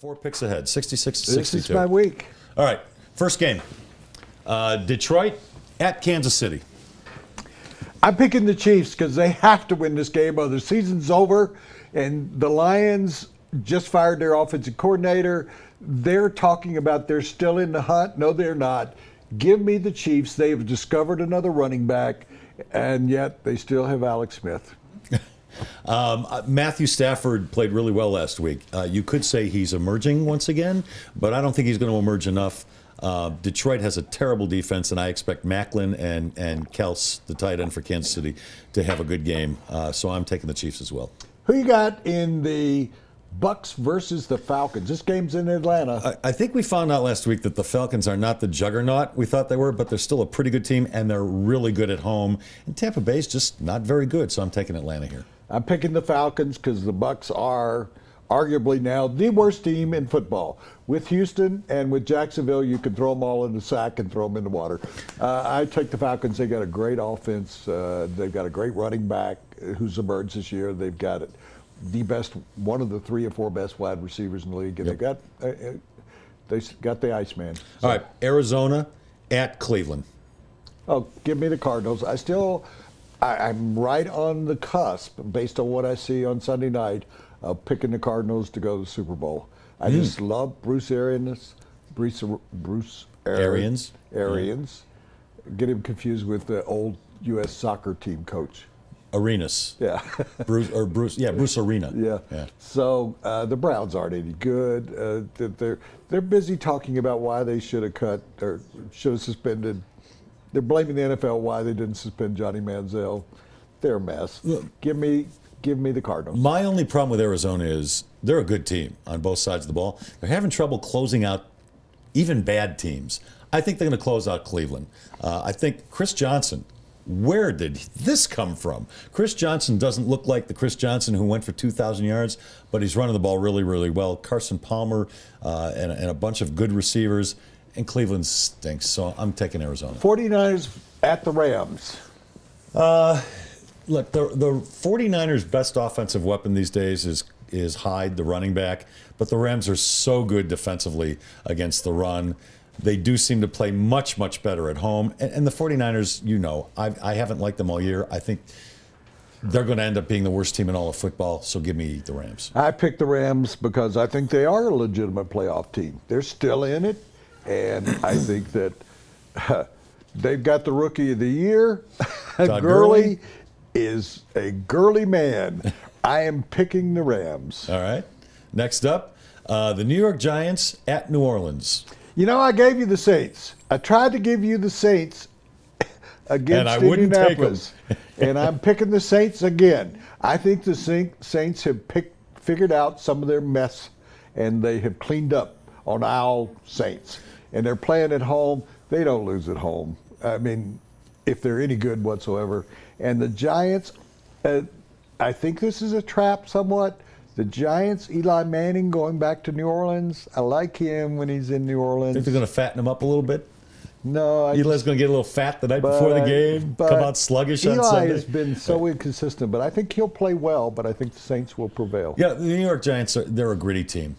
4 picks ahead, 66 to 62. This is my week. All right, first game. Detroit at Kansas City. I'm picking the Chiefs because they have to win this game or the season's over. And the Lions just fired their offensive coordinator. They're talking about they're still in the hunt. No, they're not. Give me the Chiefs. They have discovered another running back, and yet they still have Alex Smith. Matthew Stafford played really well last week. You could say he's emerging once again, but I don't think he's going to emerge enough. Detroit has a terrible defense, and I expect Macklin and Kels, the tight end for Kansas City, to have a good game. So I'm taking the Chiefs as well. Who you got in the Bucks versus the Falcons? This game's in Atlanta. I think we found out last week that the Falcons are not the juggernaut we thought they were, but they're still a pretty good team, and they're really good at home. And Tampa Bay's just not very good, so I'm taking Atlanta here. I'm picking the Falcons because the Bucks are arguably now the worst team in football. With Houston and with Jacksonville, you can throw them all in the sack and throw them in the water. I take the Falcons. They got a great offense. They've got a great running back who's emerged this year. They've got the best, one of the 3 or 4 best wide receivers in the league. And Yep. they got the Iceman. So. All right, Arizona at Cleveland. Oh, give me the Cardinals. I'm right on the cusp, based on what I see on Sunday night, of picking the Cardinals to go to the Super Bowl. I just love Bruce Arians. Arians. Get him confused with the old U.S. soccer team coach. Arenas. Yeah. Bruce Arena. Yeah. So the Browns aren't any good. They're busy talking about why they should have cut or should have suspended. They're blaming the NFL why they didn't suspend Johnny Manziel. They're a mess. Give me the Cardinals. My only problem with Arizona is they're a good team on both sides of the ball. They're having trouble closing out even bad teams. I think they're going to close out Cleveland. I think Chris Johnson, where did this come from? Chris Johnson doesn't look like the Chris Johnson who went for 2,000 yards, but he's running the ball really, really well. Carson Palmer and a bunch of good receivers. And Cleveland stinks, so I'm taking Arizona. 49ers at the Rams. Look, the 49ers' best offensive weapon these days is Hyde, the running back, but the Rams are so good defensively against the run. They do seem to play much, much better at home. And the 49ers, I haven't liked them all year. I think they're going to end up being the worst team in all of football, so give me the Rams. I picked the Rams because I think they are a legitimate playoff team. They're still in it. And I think that they've got the Rookie of the Year. Gurley is a girly man. I am picking the Rams. All right. Next up, the New York Giants at New Orleans. I gave you the Saints. I tried to give you the Saints against Indianapolis. And I'm picking the Saints again. I think the Saints have figured out some of their mess, and they have cleaned up on our Saints. And they're playing at home. They don't lose at home. I mean, if they're any good whatsoever. And the Giants, I think this is a trap somewhat. The Giants, Eli Manning going back to New Orleans. I like him when he's in New Orleans. Think they're going to fatten him up a little bit? No. Eli's going to get a little fat the night before the game, come out sluggish on Sunday. Eli has been so inconsistent, but I think he'll play well, but I think the Saints will prevail. Yeah, the New York Giants, they're a gritty team,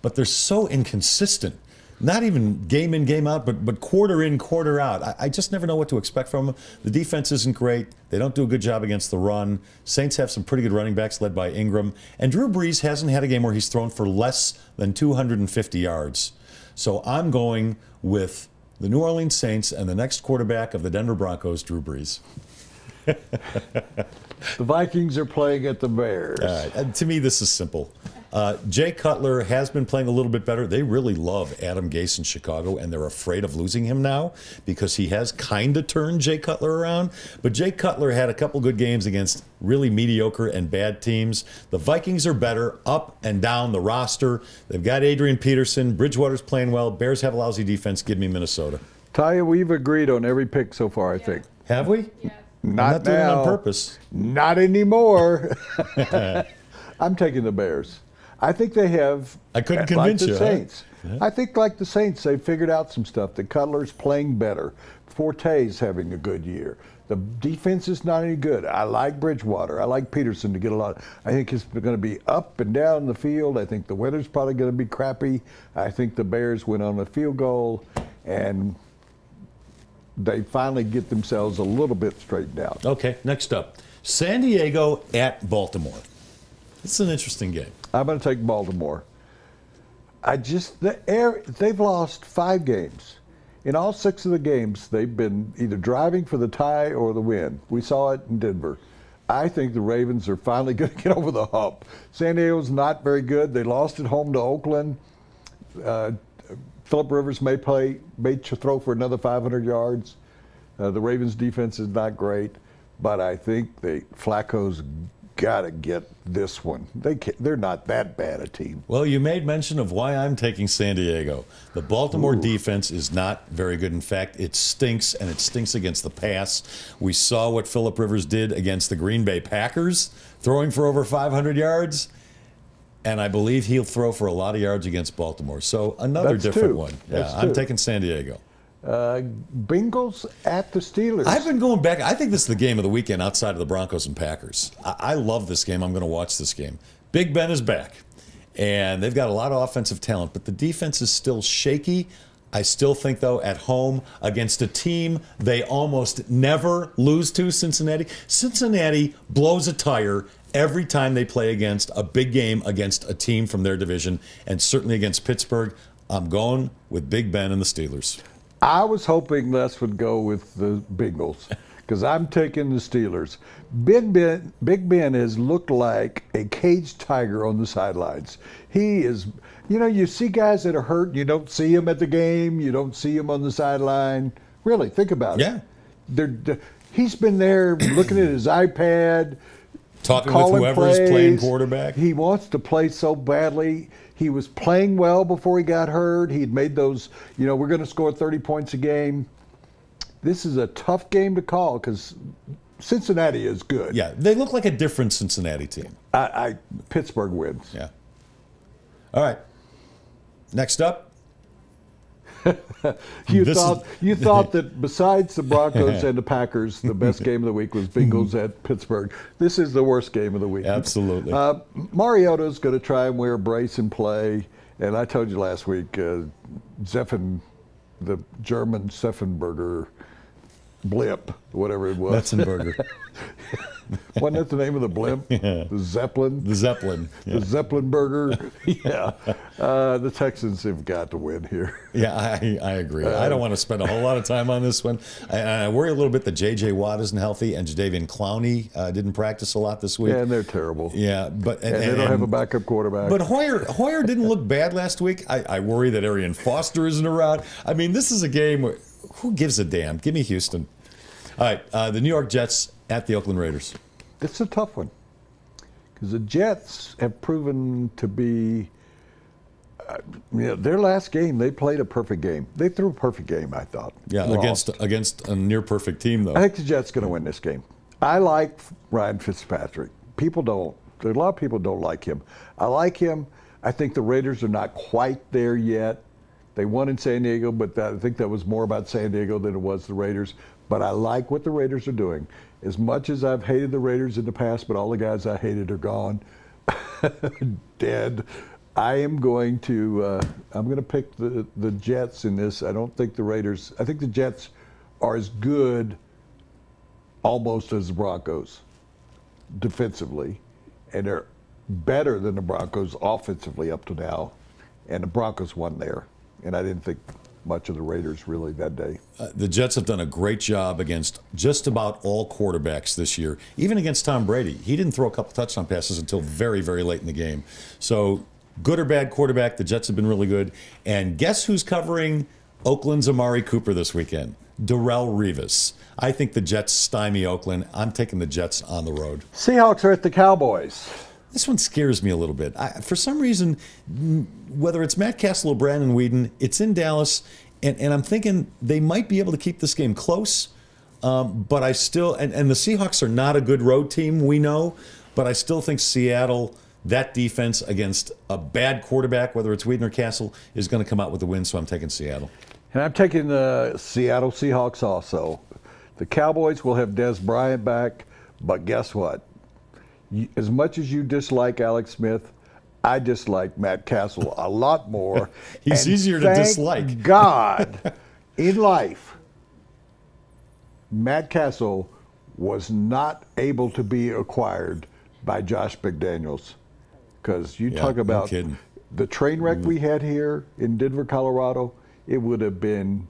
but they're so inconsistent. Not even game in, game out, but quarter in, quarter out. I just never know what to expect from them. The defense isn't great. They don't do a good job against the run. Saints have some pretty good running backs led by Ingram. And Drew Brees hasn't had a game where he's thrown for less than 250 yards. So I'm going with the New Orleans Saints and the next quarterback of the Denver Broncos, Drew Brees. The Vikings are playing at the Bears. To me, this is simple. Jay Cutler has been playing a little bit better. They really love Adam Gase in Chicago, and they're afraid of losing him now because he has kind of turned Jay Cutler around. But Jay Cutler had a couple good games against really mediocre and bad teams. The Vikings are better up and down the roster. They've got Adrian Peterson. Bridgewater's playing well. Bears have a lousy defense. Give me Minnesota. Talia, we've agreed on every pick so far, I think. Have we? Yeah. Not doing it now. on purpose. Not anymore. I'm taking the Bears. I think they have. I couldn't like convince the you. Saints. Huh? I think like the Saints, they've figured out some stuff. The Cutler's playing better. Forte's having a good year. The defense is not any good. I like Bridgewater. I like Peterson to get a lot. I think it's going to be up and down the field. I think the weather's probably going to be crappy. I think the Bears went on a field goal, and they finally get themselves a little bit straightened out. Okay, next up, San Diego at Baltimore. This is an interesting game. I'm going to take Baltimore. They've lost 5 games. In all 6 of the games, they've been either driving for the tie or the win. We saw it in Denver. I think the Ravens are finally going to get over the hump. San Diego's not very good. They lost at home to Oakland. Phillip Rivers may throw for another 500 yards. The Ravens' defense is not great, but I think Flacco's got to get this one. They're not that bad a team. Well, you made mention of why I'm taking San Diego. The Baltimore defense is not very good. In fact, it stinks, and it stinks against the pass. We saw what Phillip Rivers did against the Green Bay Packers, throwing for over 500 yards, and I believe he'll throw for a lot of yards against Baltimore. So another different one. Yeah, I'm taking San Diego. Bengals at the Steelers. I've been going back. I think this is the game of the weekend outside of the Broncos and Packers. I love this game. I'm going to watch this game. Big Ben is back, and they've got a lot of offensive talent, but the defense is still shaky. I still think, though, at home against a team they almost never lose to, Cincinnati. Cincinnati blows a tire every time they play against a big game against a team from their division, and certainly against Pittsburgh. I'm going with Big Ben and the Steelers. I was hoping Les would go with the Bengals because I'm taking the Steelers. Big Ben has looked like a caged tiger on the sidelines. He is, you see guys that are hurt, and you don't see him at the game, you don't see him on the sideline. Really, think about it. Yeah. He's been there looking at his iPad, talking with whoever's playing quarterback. He wants to play so badly. He was playing well before he got hurt. He'd made those, we're going to score 30 points a game. This is a tough game to call because Cincinnati is good. Yeah, they look like a different Cincinnati team. Pittsburgh wins. Yeah. All right. Next up. You thought that besides the Broncos and the Packers, the best game of the week was Bengals at Pittsburgh. This is the worst game of the week. Absolutely. Mariota's going to try and wear a brace and play. And I told you last week, the German Zeffenberger blimp, whatever it was. Metzenberger. Wasn't that the name of the blimp? Yeah. The Zeppelin? The Zeppelin. Yeah. The Zeppelin burger. Yeah. The Texans have got to win here. Yeah, I agree. I don't want to spend a whole lot of time on this one. I worry a little bit that J.J. Watt isn't healthy and Jadeveon Clowney didn't practice a lot this week. Yeah, and they're terrible. Yeah, but and they don't have a backup quarterback. But Hoyer didn't look bad last week. I worry that Arian Foster isn't around. I mean, this is a game where who gives a damn? Give me Houston. All right, the New York Jets at the Oakland Raiders. It's a tough one because the Jets have proven to be, their last game, they played a perfect game. They threw a perfect game, I thought. Yeah, against a near-perfect team, though. I think the Jets going to win this game. I like Ryan Fitzpatrick. People don't. A lot of people don't like him. I like him. I think the Raiders are not quite there yet. They won in San Diego, but I think that was more about San Diego than it was the Raiders. But I like what the Raiders are doing. As much as I've hated the Raiders in the past, but all the guys I hated are gone, dead. I'm going to pick the Jets in this. I don't think the Raiders. I think the Jets are as good, almost as the Broncos, defensively, and they're better than the Broncos offensively up to now. And the Broncos won there, and I didn't think much of the Raiders really that day. The Jets have done a great job against just about all quarterbacks this year, even against Tom Brady. He didn't throw a couple touchdown passes until very, very late in the game. So good or bad quarterback, the Jets have been really good. And guess who's covering Oakland's Amari Cooper this weekend? Darrelle Revis. I think the Jets stymie Oakland. I'm taking the Jets on the road. Seahawks are at the Cowboys. This one scares me a little bit. For some reason, whether it's Matt Castle or Brandon Weeden, it's in Dallas, and I'm thinking they might be able to keep this game close. But I still, and the Seahawks are not a good road team, we know, but I still think Seattle, that defense against a bad quarterback, whether it's Weeden or Castle, is going to come out with the win, so I'm taking Seattle. And I'm taking the Seattle Seahawks also. The Cowboys will have Dez Bryant back, but guess what? As much as you dislike Alex Smith, I dislike Matt Castle a lot more. He's easier to dislike. Thank God, in life, Matt Castle was not able to be acquired by Josh McDaniels. Because you talk about the train wreck we had here in Denver, Colorado, it would have been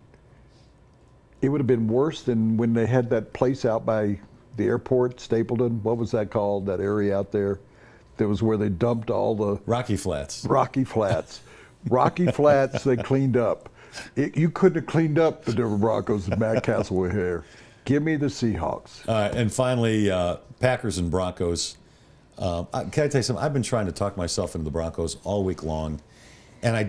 worse than when they had that place out by the airport, Stapleton. What was that called? That area out there? That was where they dumped all the Rocky Flats. Rocky Flats. Rocky Flats. They cleaned up. You couldn't have cleaned up the Denver Broncos if Matt Castle were here. Give me the Seahawks. And finally, Packers and Broncos. Can I tell you something? I've been trying to talk myself into the Broncos all week long, and I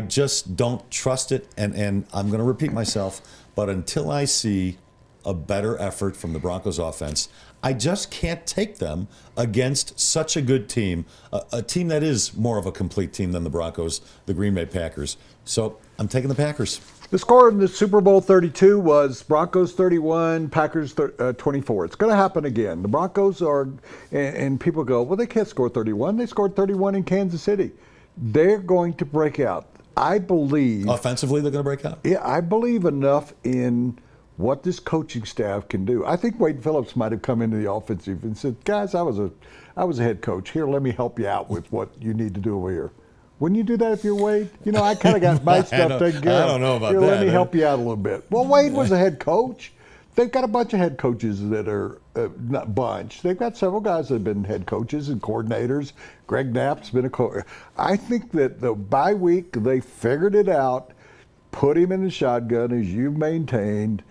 just don't trust it. And I'm going to repeat myself, but until I see a better effort from the Broncos offense, I just can't take them against such a good team, a team that is more of a complete team than the Broncos, the Green Bay Packers. So I'm taking the Packers. The score in the Super Bowl 32 was Broncos 31, Packers 24. It's going to happen again. The Broncos are, and people go, well, they can't score 31. They scored 31 in Kansas City. They're going to break out. I believe. Offensively, they're going to break out? Yeah, I believe enough in what this coaching staff can do. I think Wade Phillips might have come into the offensive and said, guys, I was a head coach. Here, let me help you out with what you need to do over here. Wouldn't you do that if you're Wade? You know, I kind of got my stuff taken care of. I don't know about Here, that. Let me help you out a little bit. Well, Wade was a head coach. They've got a bunch of head coaches that are, not bunch. They've got several guys that have been head coaches and coordinators. Greg Knapp's been a coach. I think that the bye week, they figured it out, put him in the shotgun, as you've maintained,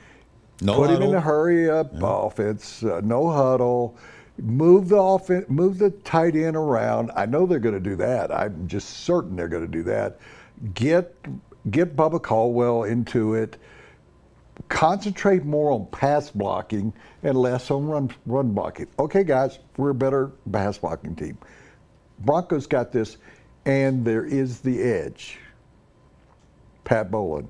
put him in the hurry-up offense, no huddle. Move the tight end around. I know they're going to do that. I'm just certain they're going to do that. Get Bubba Caldwell into it. Concentrate more on pass blocking and less on run blocking. Okay, guys, we're a better pass blocking team. Broncos got this, and there is the edge. Pat Bowlen.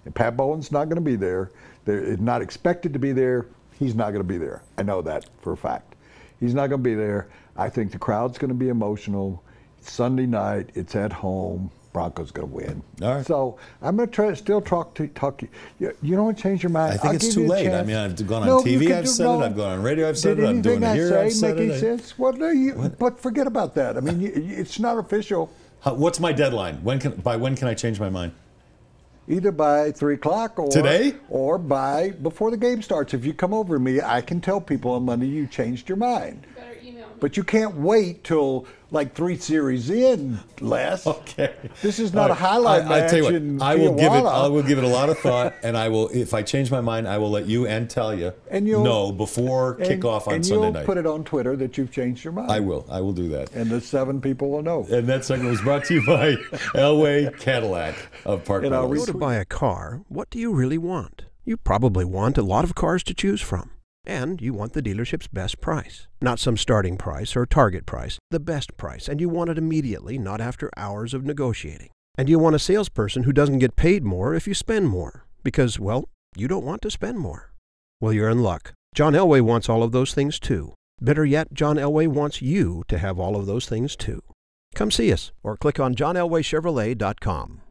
And Pat Bowlen's not going to be there. They're not expected to be there. He's not going to be there. I know that for a fact. He's not going to be there. I think the crowd's going to be emotional. Sunday night, it's at home. Broncos going to win. All right. So I'm going to still talk. You don't want to change your mind. I think it's too late. I mean, I've gone on TV, I've said it. I've gone on radio, I've said it. I'm doing it here, I've said it. Did anything I say make any sense? Well, no, but forget about that. I mean, it's not official. What's my deadline? By when can I change my mind? Either by 3 o'clock or today, or before the game starts. If you come over to me, I can tell people on Monday you changed your mind. You better email me. But you can't wait till like 3 series in, Les. Okay. This is not a highlight match. I tell you what, I will give it a lot of thought, and I will. If I change my mind, I will let you and tell you. And you'll know before kickoff on Sunday night. And you'll put it on Twitter that you've changed your mind. I will. I will do that. And the 7 people will know. And that segment was brought to you by Elway Cadillac of Park Meadows. Go to buy a car. What do you really want? You probably want a lot of cars to choose from. And you want the dealership's best price. Not some starting price or target price, the best price. And you want it immediately, not after hours of negotiating. And you want a salesperson who doesn't get paid more if you spend more. Because, well, you don't want to spend more. Well, you're in luck. John Elway wants all of those things too. Better yet, John Elway wants you to have all of those things too. Come see us or click on johnelwaychevrolet.com.